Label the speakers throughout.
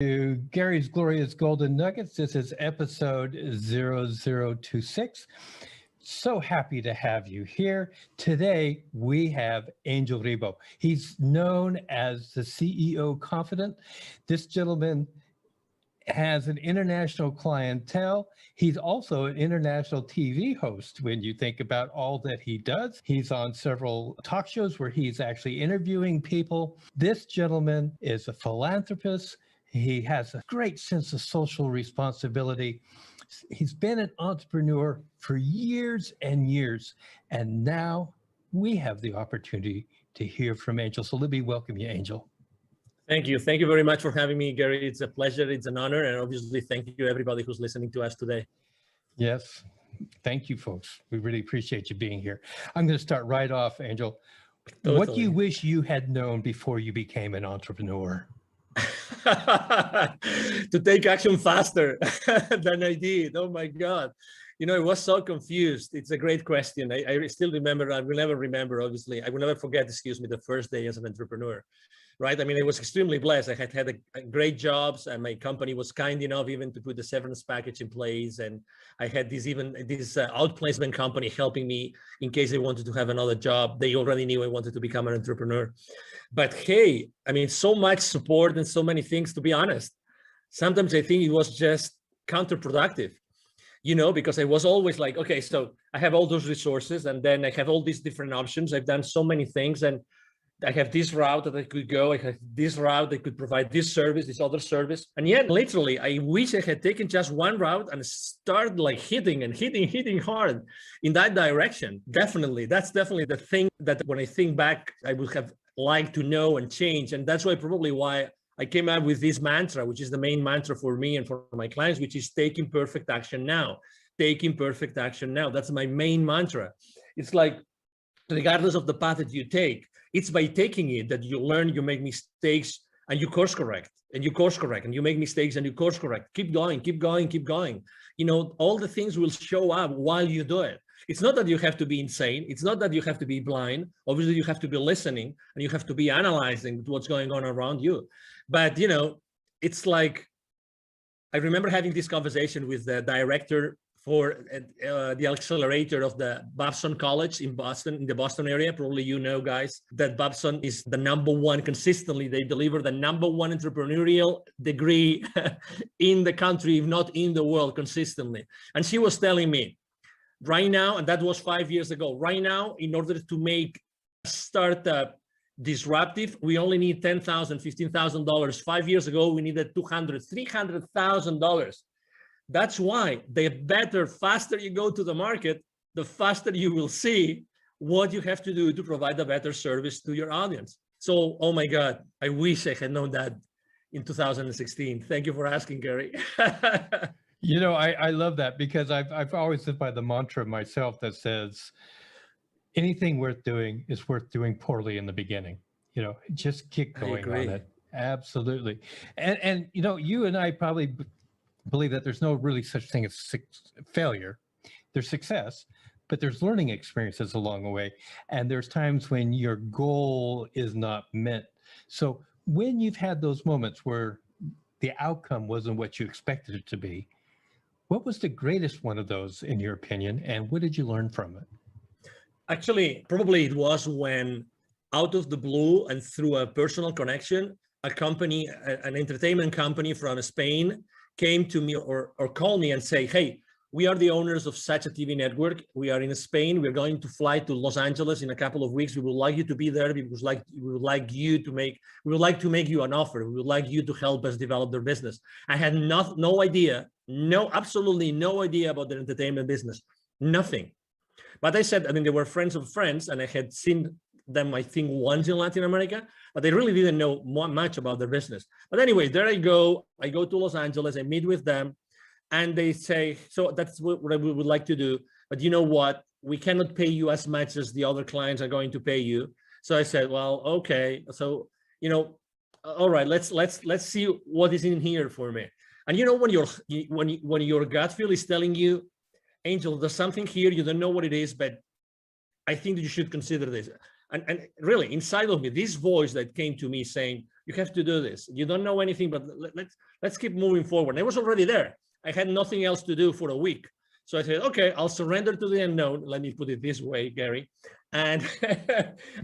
Speaker 1: To Gary's Glorious Golden Nuggets. This is episode 0026. So happy to have you here. Today, we have Angel Ribo. He's known as the CEO Confidant. This gentleman has an international clientele. He's also an international TV host when you think about all that he does. He's on several talk shows where he's actually interviewing people. This gentleman is a philanthropist. He has a great sense of social responsibility. He's been an entrepreneur for years and years, and now we have the opportunity to hear from Angel. So let me welcome you, Angel.
Speaker 2: Thank you. Thank you very much for having me, Gary. It's a pleasure. It's an honor. And obviously, thank you, everybody who's listening to us today.
Speaker 1: Yes. Thank you, folks. We really appreciate you being here. I'm going to start right off, Angel. Totally. What do you wish you had known before you became an entrepreneur?
Speaker 2: To take action faster than I did. Oh my God. You know, I was so confused. It's a great question. I still remember, I will never remember, obviously. I will never forget, the first day as an entrepreneur, right? I mean, I was extremely blessed. I had a great jobs, and my company was kind enough even to put the severance package in place. And I had this outplacement company helping me in case I wanted to have another job. They already knew I wanted to become an entrepreneur. But hey, I mean, so much support and so many things, to be honest. Sometimes I think it was just counterproductive, you know, because I was always like, okay, so I have all those resources and then I have all these different options. I've done so many things and I have this route that I could go. I have this route that could provide this service, this other service. And yet, literally, I wish I had taken just one route and started like hitting hard in that direction. Definitely. That's definitely the thing that when I think back, I would have liked to know and change. And that's probably why I came out with this mantra, which is the main mantra for me and for my clients, which is taking perfect action now. Taking perfect action now. That's my main mantra. It's like, regardless of the path that you take, it's by taking it that you learn, you make mistakes, and you course correct, and you course correct, and you make mistakes and you course correct. Keep going, keep going, keep going. You know, all the things will show up while you do it. It's not that you have to be insane. It's not that you have to be blind. Obviously, you have to be listening and you have to be analyzing what's going on around you. But, you know, it's like, I remember having this conversation with the director for the accelerator of the Babson College in Boston, in the Boston area. Probably you know, guys, that Babson is the #1 consistently. They deliver the #1 entrepreneurial degree in the country, if not in the world, consistently. And she was telling me right now, and that was 5 years ago, right now, in order to make a startup disruptive, we only need $10,000, $15,000. 5 years ago, we needed $200,000, $300,000. That's why the faster you go to the market, the faster you will see what you have to do to provide a better service to your audience. So, oh my God, I wish I had known that in 2016. Thank you for asking, Gary.
Speaker 1: You know, I love that because I've always lived by the mantra myself that says anything worth doing is worth doing poorly in the beginning. You know, just keep going on it. Absolutely. And you know, you and I probably believe that there's no really such thing as failure. There's success, but there's learning experiences along the way. And there's times when your goal is not met. So when you've had those moments where the outcome wasn't what you expected it to be, what was the greatest one of those in your opinion? And what did you learn from it?
Speaker 2: Actually, probably it was when out of the blue and through a personal connection, a company, an entertainment company from Spain came to me or called me and say, hey, we are the owners of such a TV network. We are in Spain. We're going to fly to Los Angeles in a couple of weeks. We would like you to be there because we would like to make you an offer. We would like you to help us develop their business. I had no idea, absolutely no idea about their entertainment business, nothing. But I said, I mean, they were friends of friends and I had seen them, I think, once in Latin America, but they really didn't know much about their business. But anyway, there I go to Los Angeles, I meet with them, and they say, so that's what we would like to do, but you know what? We cannot pay you as much as the other clients are going to pay you. So I said, well, okay. So, you know, all right, let's see what is in here for me. And you know, when your gut feel is telling you, Angel, there's something here, you don't know what it is, but I think that you should consider this. And really, inside of me, this voice that came to me saying, You have to do this. You don't know anything, but let's keep moving forward. And I was already there. I had nothing else to do for a week. So I said, okay, I'll surrender to the unknown. Let me put it this way, Gary. And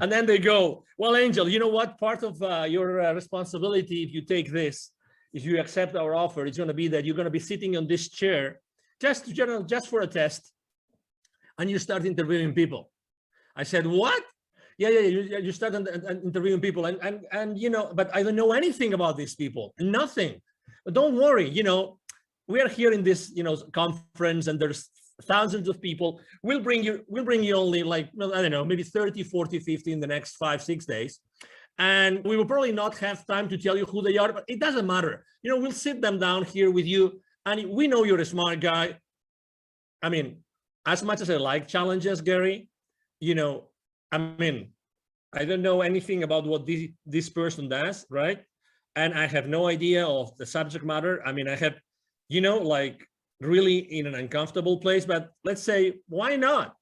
Speaker 2: and then they go, well, Angel, you know what? Part of your responsibility, if you take this, if you accept our offer, it's going to be that you're going to be sitting on this chair just for a test, and you start interviewing people. I said, what? Yeah, you start interviewing people, and you know, but I don't know anything about these people, nothing. But don't worry, you know, we are here in this, you know, conference, and there's thousands of people. We'll bring you only like, I don't know, maybe 30, 40, 50 in the next 5, 6 days. And we will probably not have time to tell you who they are, but it doesn't matter. You know, we'll sit them down here with you, and we know you're a smart guy. I mean, as much as I like challenges, Gary, you know, I mean, I don't know anything about what this person does, right? And I have no idea of the subject matter. I mean, I have, you know, like really in an uncomfortable place, but let's say, why not?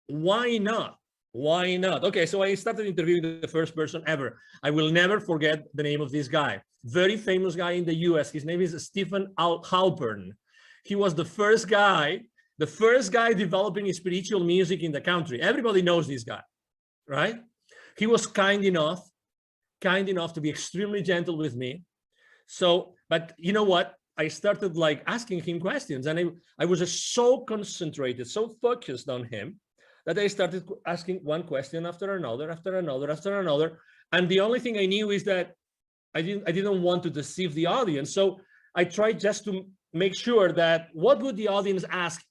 Speaker 2: Why not? Why not? Okay, so I started interviewing the first person ever. I will never forget the name of this guy. Very famous guy in the US. His name is Stephen Halpern. He was the first guy developing spiritual music in the country. Everybody knows this guy, right? He was kind enough to be extremely gentle with me. So, but you know what? I started like asking him questions, and I was just so concentrated, so focused on him, that I started asking one question after another. And the only thing I knew is that I didn't want to deceive the audience. So I tried just to make sure that what would the audience ask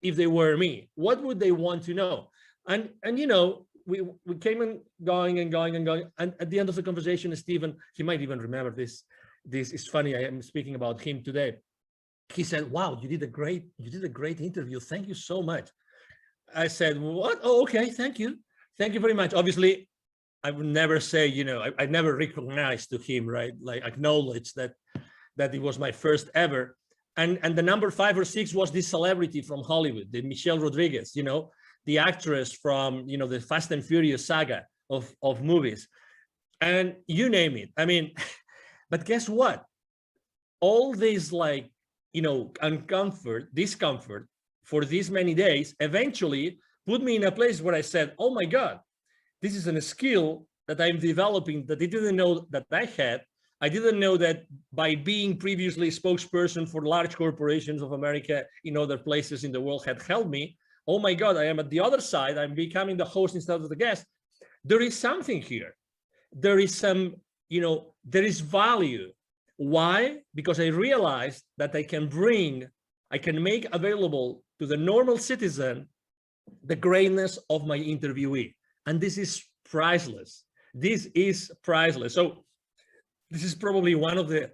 Speaker 2: if they were me? What would they want to know? And you know, we came and going. And at the end of the conversation, Stephen, he might even remember this. This is funny. I am speaking about him today. He said, wow, you did a great interview. Thank you so much. I said, what? Oh, okay, thank you. Thank you very much. Obviously, I would never say, you know, I never recognized to him, right? Like acknowledge that it was my first ever. And the number 5 or 6 was this celebrity from Hollywood, the Michelle Rodriguez, you know, the actress from, you know, the Fast and Furious saga of movies. And you name it. I mean, but guess what? All this, like, you know, discomfort for these many days eventually put me in a place where I said, oh my God, this is a skill that I'm developing that I didn't know that I had. I didn't know that by being previously spokesperson for large corporations of America in other places in the world had helped me. Oh my God, I am at the other side. I'm becoming the host instead of the guest. There is something here. There is some, you know, there is value. Why? Because I realized that I can make available to the normal citizen the greatness of my interviewee. And this is priceless. This is priceless. So this is probably one of the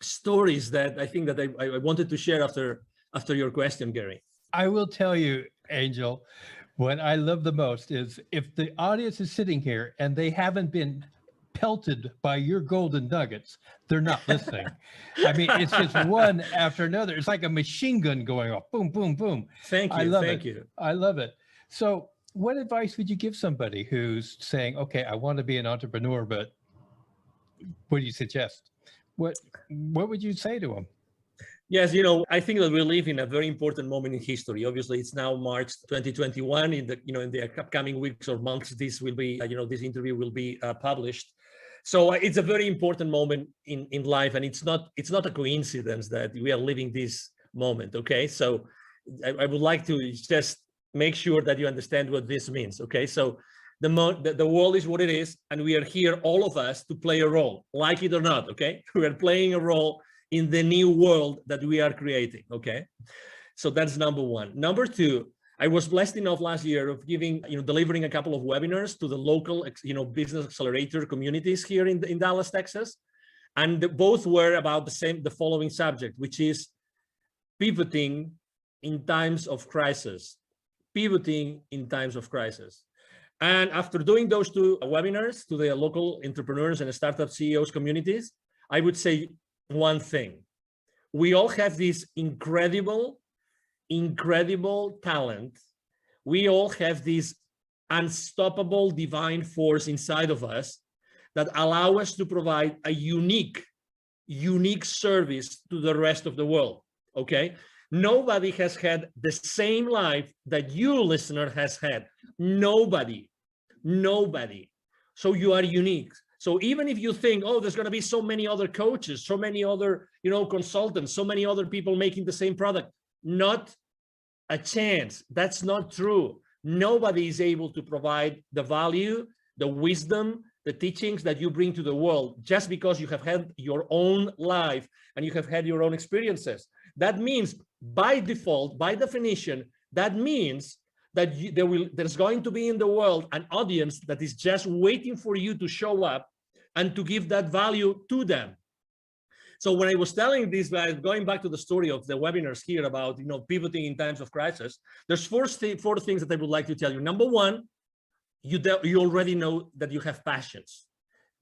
Speaker 2: stories that I think that I wanted to share after your question, Gary.
Speaker 1: I will tell you, Angel, what I love the most is if the audience is sitting here and they haven't been pelted by your golden nuggets, they're not listening. I mean, it's just one after another. It's like a machine gun going off. Boom, boom, boom.
Speaker 2: Thank you. Thank you.
Speaker 1: I love it. So what advice would you give somebody who's saying, okay, I want to be an entrepreneur, but what do you suggest? What would you say to them?
Speaker 2: Yes, you know, I think that we live in a very important moment in history. Obviously, it's now March 2021. In the upcoming weeks or months, this will be, this interview will be published. So it's a very important moment in life, and it's not a coincidence that we are living this moment. Okay, so I would like to just make sure that you understand what this means. Okay, so the world is what it is, and we are here, all of us, to play a role, like it or not. Okay, we are playing a role in the new world that we are creating. Okay, so that's number one. Number two, I was blessed enough last year of delivering a couple of webinars to the local, business accelerator communities here in Dallas, Texas, and both were about the following subject, which is pivoting in times of crisis. Pivoting in times of crisis. And after doing those two webinars to the local entrepreneurs and startup CEOs communities, I would say one thing: we all have this incredible talent. We all have this unstoppable divine force inside of us that allow us to provide a unique service to the rest of the world, okay? Nobody has had the same life that you, listener, has had. Nobody. So you are unique. So even if you think, oh, there's going to be so many other coaches, so many other, consultants, so many other people making the same product, not a chance. That's not true. Nobody is able to provide the value, the wisdom, the teachings that you bring to the world just because you have had your own life and you have had your own experiences. That means by default, by definition, that means that there's going to be in the world an audience that is just waiting for you to show up and to give that value to them. So when I was telling these guys, going back to the story of the webinars here about pivoting in times of crisis, there's four things that I would like to tell you. Number one, you already know that you have passions,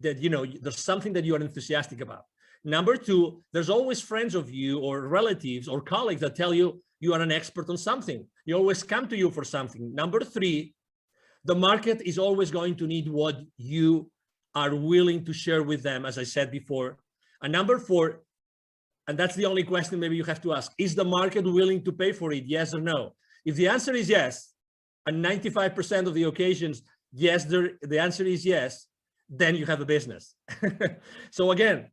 Speaker 2: that there's something that you are enthusiastic about. Number two, there's always friends of you or relatives or colleagues that tell you you are an expert on something. You always come to you for something. Number three, the market is always going to need what you are willing to share with them, as I said before. And number four, and that's the only question maybe you have to ask, is the market willing to pay for it? Yes or no? If the answer is yes, and 95% of the occasions, yes, the answer is yes, then you have a business. So again,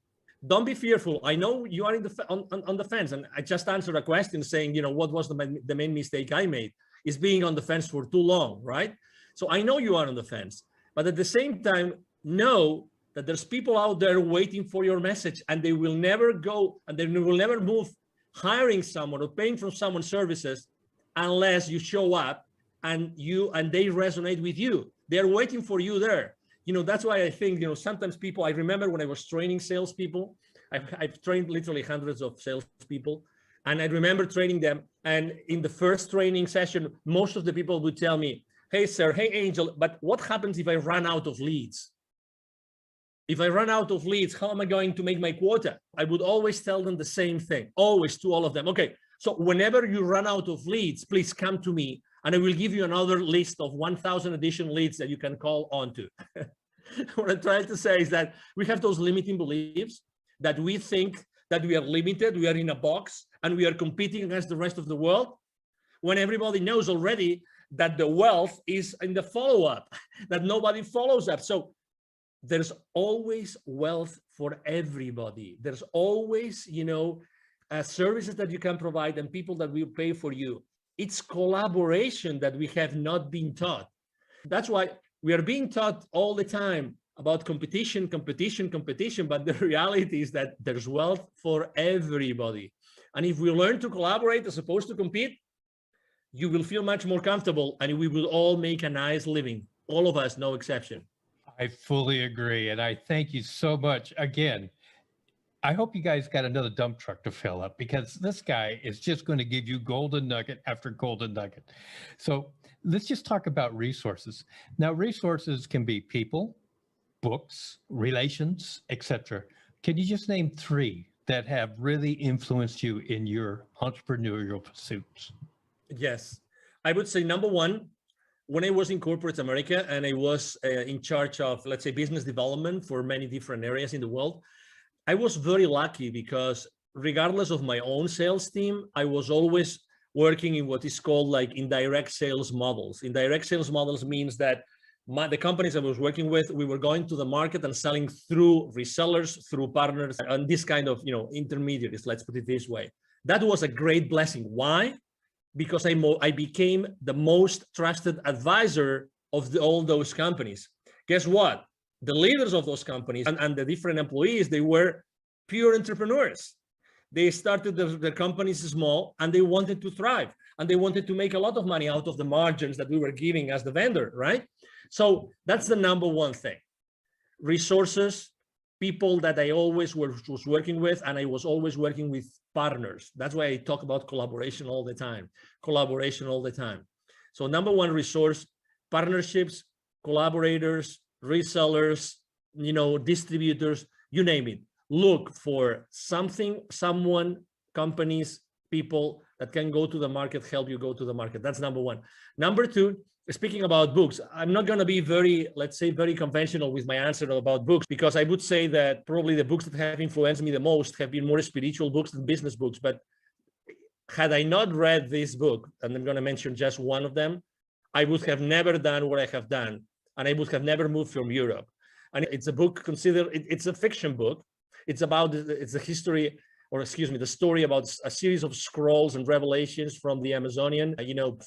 Speaker 2: don't be fearful. I know you are on the fence, and I just answered a question saying, what was the main mistake I made is being on the fence for too long, right? So I know you are on the fence, but at the same time, know that there's people out there waiting for your message, and they will never go, and they will never move hiring someone or paying for someone's services unless you show up and they resonate with you. They're waiting for you there. That's why I think, sometimes people, I remember when I was training salespeople, I've trained literally hundreds of salespeople, and I remember training them. And in the first training session, most of the people would tell me, hey, sir, hey, Angel, but what happens if I run out of leads? If I run out of leads, how am I going to make my quota? I would always tell them the same thing, always, to all of them. Okay, so whenever you run out of leads, please come to me, and I will give you another list of 1,000 additional leads that you can call onto. What I'm trying to say is that we have those limiting beliefs that we think that we are limited, we are in a box, and we are competing against the rest of the world, when everybody knows already that the wealth is in the follow-up, that nobody follows up. So there's always wealth for everybody. There's always, services that you can provide and people that will pay for you. It's collaboration that we have not been taught. That's why we are being taught all the time about competition, but the reality is that there's wealth for everybody. And if we learn to collaborate as opposed to compete, you will feel much more comfortable, and we will all make a nice living. All of us, no exception.
Speaker 1: I fully agree. And I thank you so much. Again, I hope you guys got another dump truck to fill up, because this guy is just going to give you golden nugget after golden nugget. So let's just talk about resources. Now, resources can be people, books, relations, etc. Can you just name three that have really influenced you in your entrepreneurial pursuits?
Speaker 2: Yes, I would say number one, when I was in corporate America and I was in charge of, let's say, business development for many different areas in the world, I was very lucky because regardless of my own sales team, I was always working in what is called like indirect sales models. Indirect sales models means that the companies I was working with, we were going to the market and selling through resellers, through partners, and this kind of, intermediaries, let's put it this way. That was a great blessing. Why? Because I became the most trusted advisor of all those companies. Guess what? The leaders of those companies and the different employees, they were pure entrepreneurs. They started their companies small, and they wanted to thrive, and they wanted to make a lot of money out of the margins that we were giving as the vendor, right? So that's the number one thing. Resources, people that I always was working with, and I was always working with partners. That's why I talk about collaboration all the time. So number one, resource, partnerships, collaborators, resellers, distributors, you name it. Look for something, someone, companies, people that can go to the market, help you go to the market. That's number one. Number two, speaking about books, I'm not going to be very, let's say, very conventional with my answer about books, because I would say that probably the books that have influenced me the most have been more spiritual books than business books. But had I not read this book, and I'm going to mention just one of them, I would have never done what I have done, and I would have never moved from Europe. And it's a book considered, it's a fiction book. It's a history, or excuse me, the story about a series of scrolls and revelations from the Amazonian,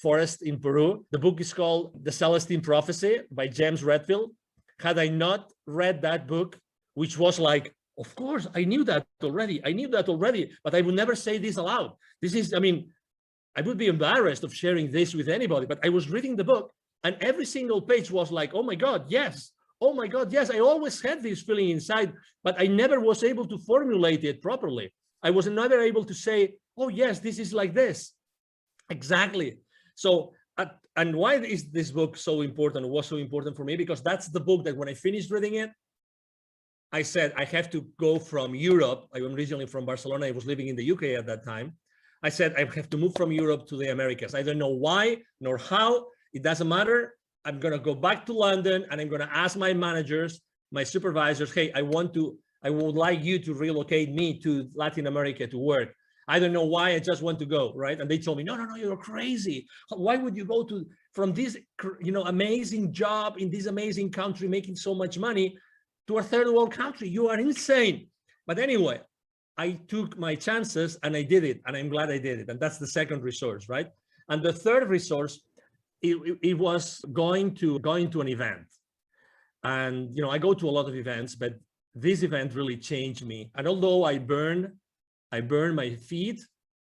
Speaker 2: forest in Peru. The book is called The Celestine Prophecy by James Redfield. Had I not read that book, which was like, of course, I knew that already, but I would never say this aloud. This is, I would be embarrassed of sharing this with anybody, but I was reading the book and every single page was like, oh my God, yes. Oh my God, yes. I always had this feeling inside, but I never was able to formulate it properly. I was never able to say, oh yes, this is like this. Exactly. So, and why is this book so important? It was so important for me because that's the book that when I finished reading it, I said, I have to go from Europe. I am originally from Barcelona. I was living in the UK at that time. I said, I have to move from Europe to the Americas. I don't know why nor how. It doesn't matter. I'm going to go back to London and I'm going to ask my managers, my supervisors, hey, I would like you to relocate me to Latin America to work. I don't know why, I just want to go, right? And they told me, no, you're crazy. Why would you go from this, amazing job in this amazing country, making so much money, to a third world country? You are insane. But anyway, I took my chances and I did it, and I'm glad I did it. And that's the second resource, right? And the third resource, it was going to an event. And I go to a lot of events, but this event really changed me. And although I burned my feet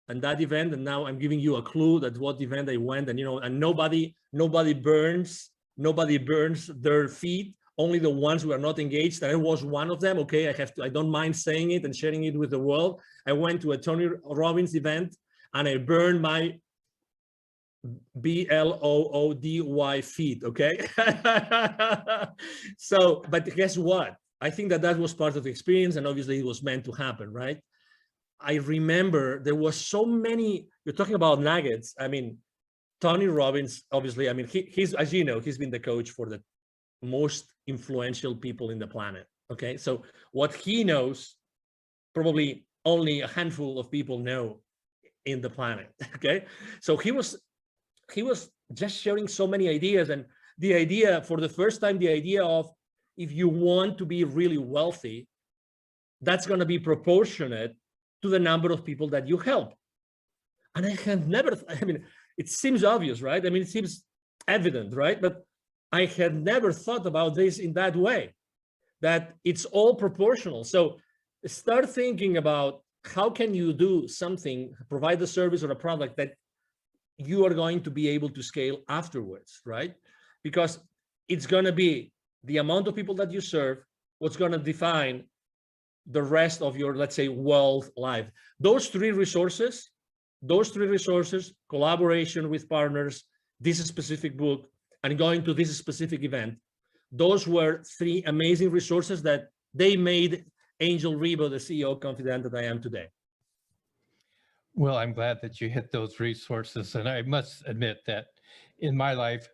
Speaker 2: and that event, and now I'm giving you a clue that what event I went, and and nobody burns their feet, only the ones who are not engaged. And I was one of them. Okay, I don't mind saying it and sharing it with the world. I went to a Tony Robbins event and I burned my BLOODY feet. Okay. So, but guess what? I think that was part of the experience, and obviously it was meant to happen, right? I remember there was so many, you're talking about nuggets. Tony Robbins, obviously, he's, as you know, he's been the coach for the most influential people in the planet. Okay. So what he knows, probably only a handful of people know in the planet. Okay. So he was just sharing so many ideas, and the idea for the first time, the idea of, if you want to be really wealthy, that's going to be proportionate to the number of people that you help. And I had never, it seems obvious, right? It seems evident, right? But I had never thought about this in that way, that it's all proportional. So start thinking about how can you do something, provide a service or a product that you are going to be able to scale afterwards, right? Because it's going to be the amount of people that you serve, what's going to define the rest of your, let's say, wealth life. Those three resources, collaboration with partners, this specific book, and going to this specific event, those were three amazing resources that they made Angel Ribo the CEO of Confidant that I am today.
Speaker 1: Well, I'm glad that you hit those resources. And I must admit that in my life,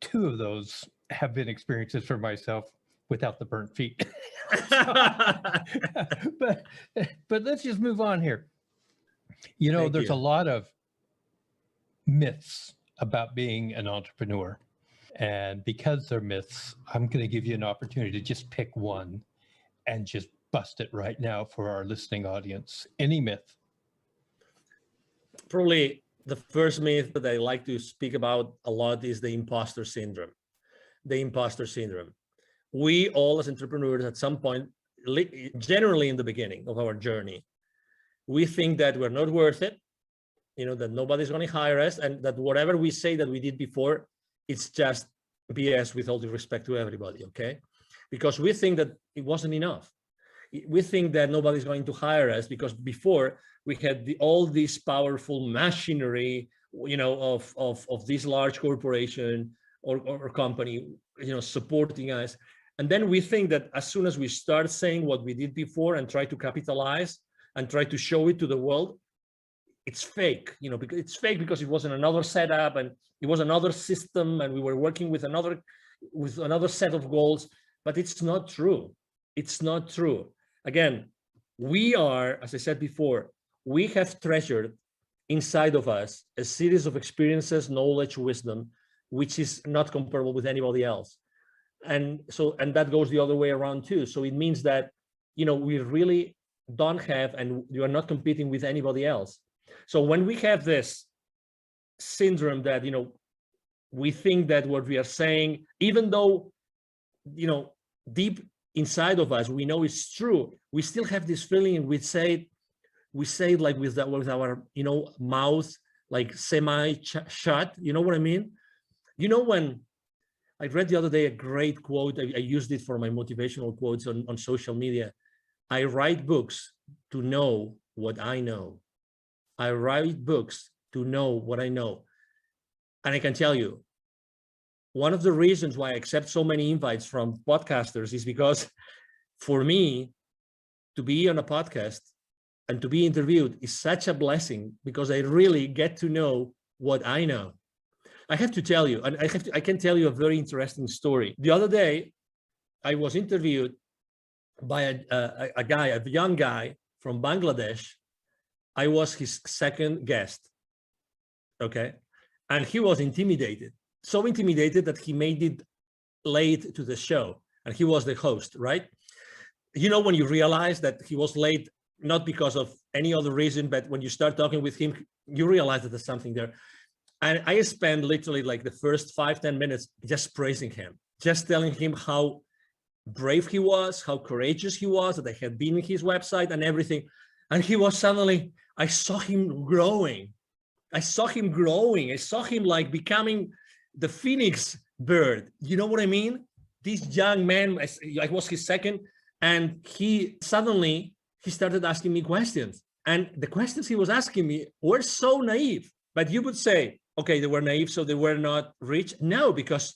Speaker 1: two of those have been experiences for myself without the burnt feet. but let's just move on here. There's a lot of myths about being an entrepreneur. And because they're myths, I'm going to give you an opportunity to just pick one and just bust it right now for our listening audience. Any myth?
Speaker 2: Probably the first myth that I like to speak about a lot is the imposter syndrome. The imposter syndrome. We all as entrepreneurs at some point, generally in the beginning of our journey, we think that we're not worth it, that nobody's going to hire us, and that whatever we say that we did before, it's just BS, with all due respect to everybody, okay? Because we think that it wasn't enough. We think that nobody's going to hire us because before we had all this powerful machinery, of this large corporation or company, supporting us. And then we think that as soon as we start saying what we did before and try to capitalize and try to show it to the world, it's fake, because it's fake because it was in another setup and it was another system and we were working with another set of goals, but it's not true. It's not true. Again, we are, as I said before, we have treasured inside of us a series of experiences, knowledge, wisdom, which is not comparable with anybody else. And that goes the other way around too. So it means that, we really don't have, and you are not competing with anybody else. So when we have this syndrome that, we think that what we are saying, even though, deep inside of us, we know it's true, we still have this feeling, and we say it like with our, mouth, like semi-shut, you know what I mean? When I read the other day a great quote, I used it for my motivational quotes on social media. I write books to know what I know. I write books to know what I know. And I can tell you, one of the reasons why I accept so many invites from podcasters is because for me to be on a podcast and to be interviewed is such a blessing, because I really get to know what I know. I have to tell you, and I can tell you a very interesting story. The other day, I was interviewed by a young guy from Bangladesh. I was his second guest, okay? And he was intimidated, so intimidated that he made it late to the show, and he was the host, right? When you realize that he was late, not because of any other reason, but when you start talking with him, you realize that there's something there. And I spent literally like the first 5-10 minutes just praising him, just telling him how brave he was, how courageous he was, that I had been in his website and everything. And he was suddenly, I saw him growing. I saw him like becoming the phoenix bird. You know what I mean? This young man, I was his second, and he started asking me questions. And the questions he was asking me were so naive. But you would say, okay, they were naive, so they were not rich. No, because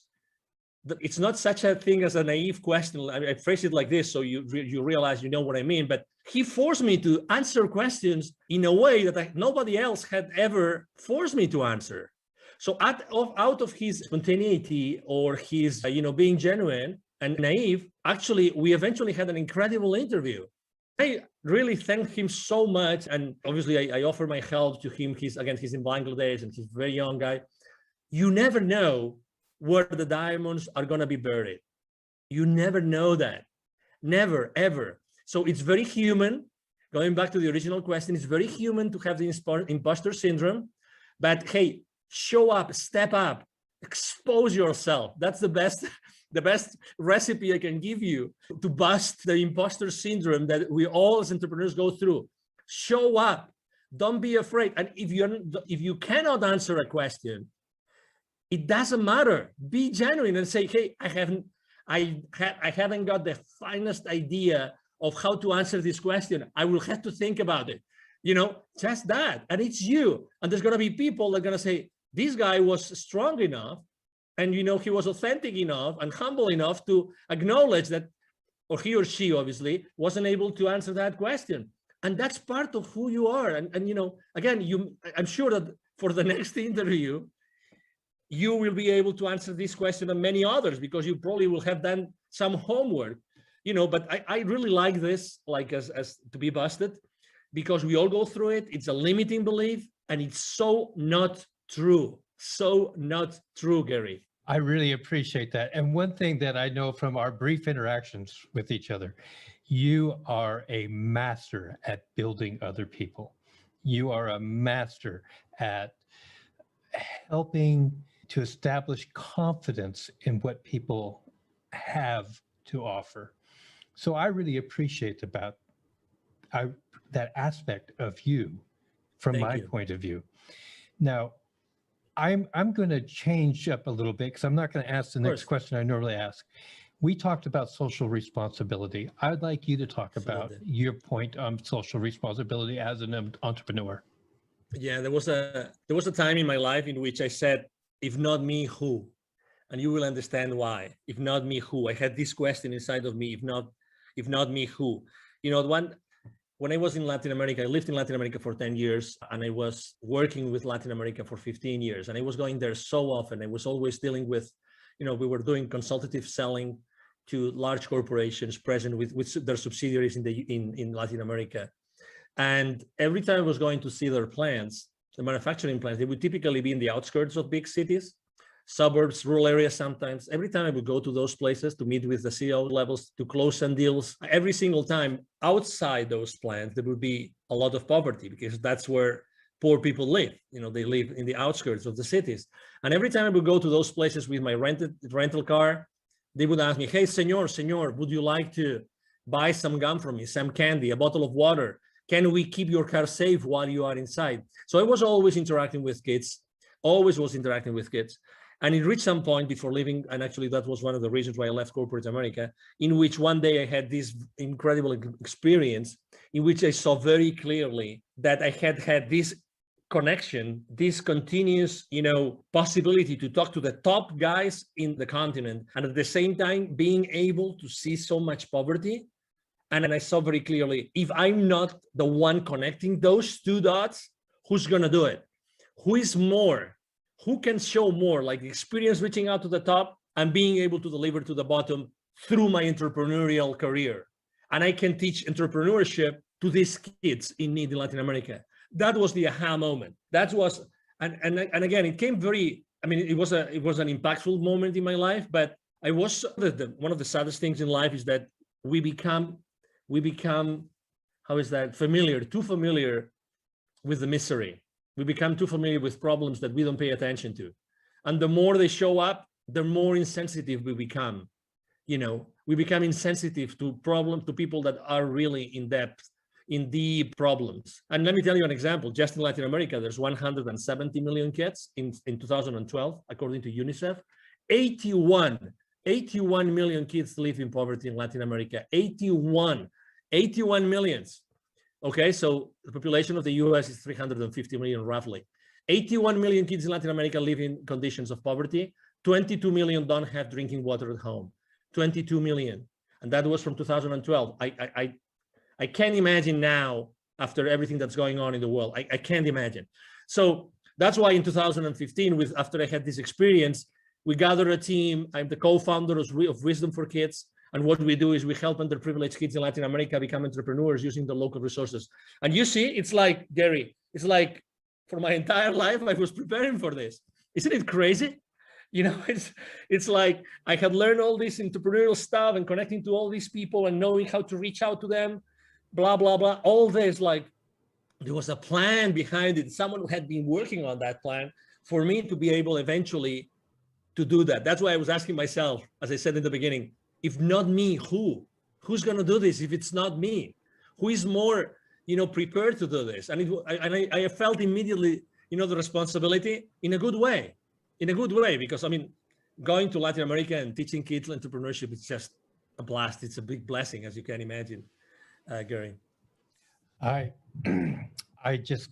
Speaker 2: it's not such a thing as a naive question. I phrase it like this, so you realize you know what I mean. But he forced me to answer questions in a way that nobody else had ever forced me to answer. So out of his spontaneity or his, being genuine and naive, actually, we eventually had an incredible interview. I really thank him so much. And obviously I offer my help to him. He's in Bangladesh and he's a very young guy. You never know where the diamonds are going to be buried. You never know that. Never, ever. So it's very human. Going back to the original question, it's very human to have the imposter syndrome. But hey, show up, step up, expose yourself. That's the best recipe I can give you to bust the imposter syndrome that we all as entrepreneurs go through. Show up. Don't be afraid. And if you cannot answer a question, it doesn't matter. Be genuine and say, hey, I haven't got the finest idea of how to answer this question. I will have to think about it. Just that. And it's you. And there's going to be people that are going to say, this guy was strong enough, and he was authentic enough and humble enough to acknowledge that, or he or she obviously wasn't able to answer that question. And that's part of who you are. And again, I'm sure that for the next interview, you will be able to answer this question and many others, because you probably will have done some homework, but I really like this, like as to be busted, because we all go through it. It's a limiting belief, and it's so not true. So not true, Gary.
Speaker 1: I really appreciate that. And one thing that I know from our brief interactions with each other, you are a master at building other people. You are a master at helping to establish confidence in what people have to offer. So I really appreciate that aspect of you from my point of view. Now, I'm going to change up a little bit, because I'm not going to ask the next question I normally ask. We talked about social responsibility. I'd like you to talk about your point on social responsibility as an entrepreneur.
Speaker 2: Yeah, there was a time in my life in which I said, if not me, who? And you will understand why. If not me, who? I had this question inside of me, if not me, who? when I was in Latin America, I lived in Latin America for 10 years, and I was working with Latin America for 15 years. And I was going there so often. I was always dealing with, we were doing consultative selling to large corporations present with their subsidiaries in Latin America. And every time I was going to see their plants, the manufacturing plants, they would typically be in the outskirts of big cities, suburbs, rural areas sometimes. Every time I would go to those places to meet with the CEO levels, to close some deals, every single time outside those plants, there would be a lot of poverty, because that's where poor people live. They live in the outskirts of the cities. And every time I would go to those places with my rental car, they would ask me, hey, senor, would you like to buy some gum from me, some candy, a bottle of water? Can we keep your car safe while you are inside? So I was always interacting with kids, always was interacting with kids. And it reached some point before leaving, and actually that was one of the reasons why I left corporate America, in which one day I had this incredible experience in which I saw very clearly that I had this connection, this continuous, possibility to talk to the top guys in the continent, and at the same time being able to see so much poverty. And I saw very clearly, if I'm not the one connecting those two dots, who's going to do it? Who is more? Who can show more, like the experience reaching out to the top and being able to deliver to the bottom through my entrepreneurial career? And I can teach entrepreneurship to these kids in need in Latin America. That was the aha moment. That was, and again, it came very, it was an impactful moment in my life, but I was, one of the saddest things in life is that we become, how is that, too familiar with the misery. We become too familiar with problems that we don't pay attention to. And the more they show up, the more insensitive we become. We become insensitive to people that are really in depth, in deep problems. And let me tell you an example. Just in Latin America, there's 170 million kids in 2012, according to UNICEF. 81 million kids live in poverty in Latin America. 81 millions. Okay, so the population of the US is 350 million roughly. 81 million kids in Latin America live in conditions of poverty. 22 million don't have drinking water at home. 22 million. And that was from 2012. I can't imagine now, after everything that's going on in the world, I can't imagine. So that's why in 2015, after I had this experience, we gathered a team. I'm the co-founder of Wisdom for Kids. And what we do is we help underprivileged kids in Latin America become entrepreneurs using the local resources. And you see, it's like, Gary, it's like for my entire life, I was preparing for this. Isn't it crazy? It's like I had learned all this entrepreneurial stuff and connecting to all these people and knowing how to reach out to them, blah, blah, blah. All this, like, there was a plan behind it. Someone had been working on that plan for me to be able eventually to do that. That's why I was asking myself, as I said in the beginning, if not me, who? Who's going to do this if it's not me? Who is more, prepared to do this? And I felt immediately, the responsibility in a good way, because going to Latin America and teaching kids entrepreneurship is just a blast. It's a big blessing, as you can imagine, Gary.
Speaker 1: I just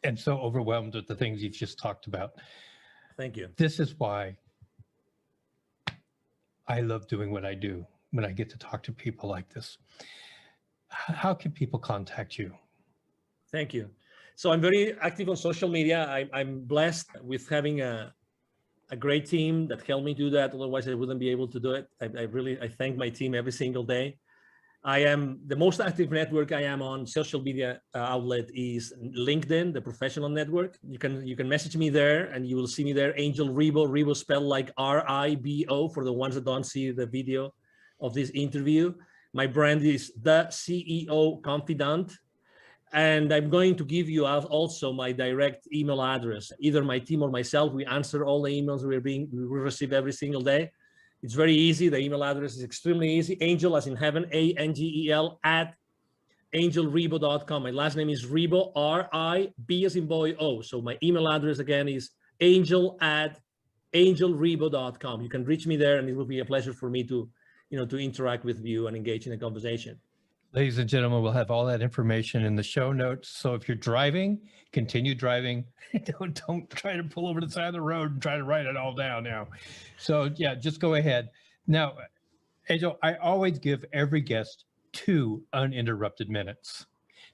Speaker 1: am so overwhelmed with the things you've just talked about.
Speaker 2: Thank you.
Speaker 1: This is why I love doing what I do when I get to talk to people like this. How can people contact you?
Speaker 2: Thank you. So I'm very active on social media. I'm blessed with having a great team that helped me do that. Otherwise, I wouldn't be able to do it. I thank my team every single day. I am the most active network I am on social media outlet is LinkedIn, the professional network. You can message me there and you will see me there. Angel Ribo, Ribo spelled like R-I-B-O for the ones that don't see the video of this interview. My brand is the CEO Confidant. And I'm going to give you also my direct email address. Either my team or myself, we answer all the emails we receive every single day. It's very easy. The email address is extremely easy. Angel, as in heaven, A-N-G-E-L, @angelribo.com. My last name is Ribo, R-I-B as in boy, O. So my email address again is angel@angelribo.com. You can reach me there, and it will be a pleasure for me to interact with you and engage in a conversation.
Speaker 1: Ladies and gentlemen, we'll have all that information in the show notes. So if you're driving, continue driving. Don't try to pull over to the side of the road and try to write it all down now. So yeah, just go ahead. Now, Angel, I always give every guest 2 uninterrupted minutes.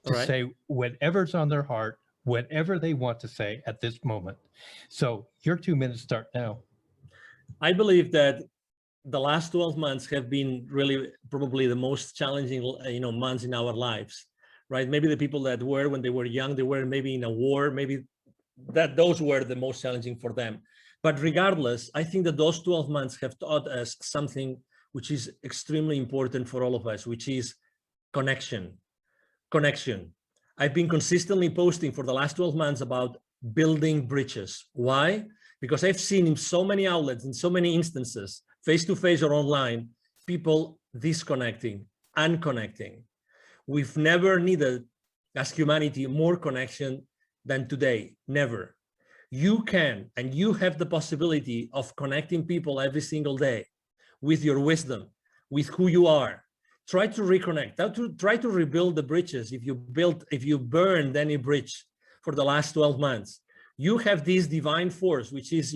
Speaker 1: to
Speaker 2: right.
Speaker 1: say whatever's on their heart, whatever they want to say at this moment. So your 2 minutes start now.
Speaker 2: I believe that the last 12 months have been really probably the most challenging, months in our lives, right? Maybe the people that were when they were young, they were maybe in a war, maybe that those were the most challenging for them. But regardless, I think that those 12 months have taught us something which is extremely important for all of us, which is connection. Connection. I've been consistently posting for the last 12 months about building bridges. Why? Because I've seen in so many outlets, in so many instances, face-to-face or online, people disconnecting, unconnecting. We've never needed, as humanity, more connection than today. Never. You can, and you have the possibility of connecting people every single day with your wisdom, with who you are. Try to reconnect, try to rebuild the bridges. If you burned any bridge for the last 12 months, you have this divine force, which is,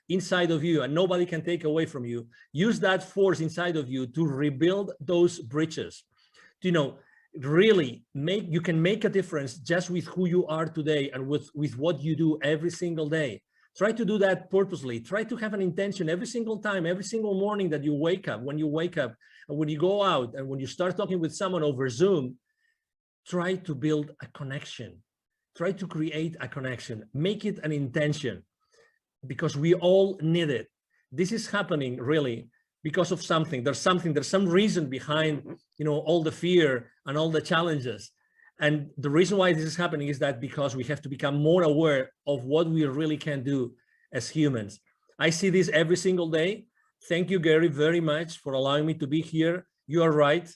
Speaker 2: inside of you and nobody can take away from you. Use that force inside of you to rebuild those bridges. Really you can make a difference just with who you are today and with what you do every single day. Try to do that purposely. Try to have an intention every single time, every single morning that you wake up, when you wake up, and when you go out, and when you start talking with someone over Zoom. Try to build a connection. Try to create a connection. Make it an intention, because we all need it. This is happening really because of something. There's some reason behind, all the fear and all the challenges. And the reason why this is happening is that because we have to become more aware of what we really can do as humans. I see this every single day. Thank you, Gary, very much for allowing me to be here. You are right.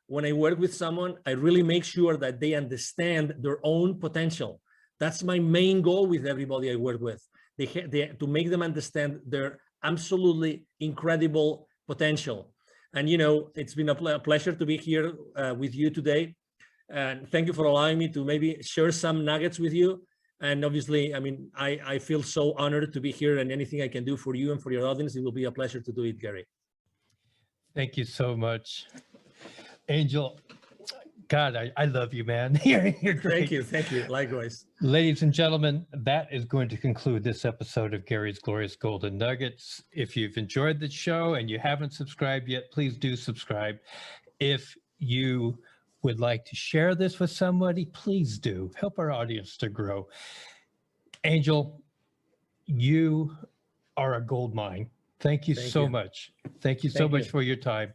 Speaker 2: When I work with someone, I really make sure that they understand their own potential. That's my main goal with everybody I work with. To make them understand their absolutely incredible potential. And, it's been a pleasure to be here with you today. And thank you for allowing me to maybe share some nuggets with you. And obviously, I feel so honored to be here, and anything I can do for you and for your audience, it will be a pleasure to do it, Gary.
Speaker 1: Thank you so much. Angel, God, I love you, man. You're great.
Speaker 2: Thank you. Likewise.
Speaker 1: Ladies and gentlemen, that is going to conclude this episode of Gary's Glorious Golden Nuggets. If you've enjoyed the show and you haven't subscribed yet, please do subscribe. If you would like to share this with somebody, please do. Help our audience to grow. Angel, you are a gold mine. Thank you so much. Thank you so much for your time.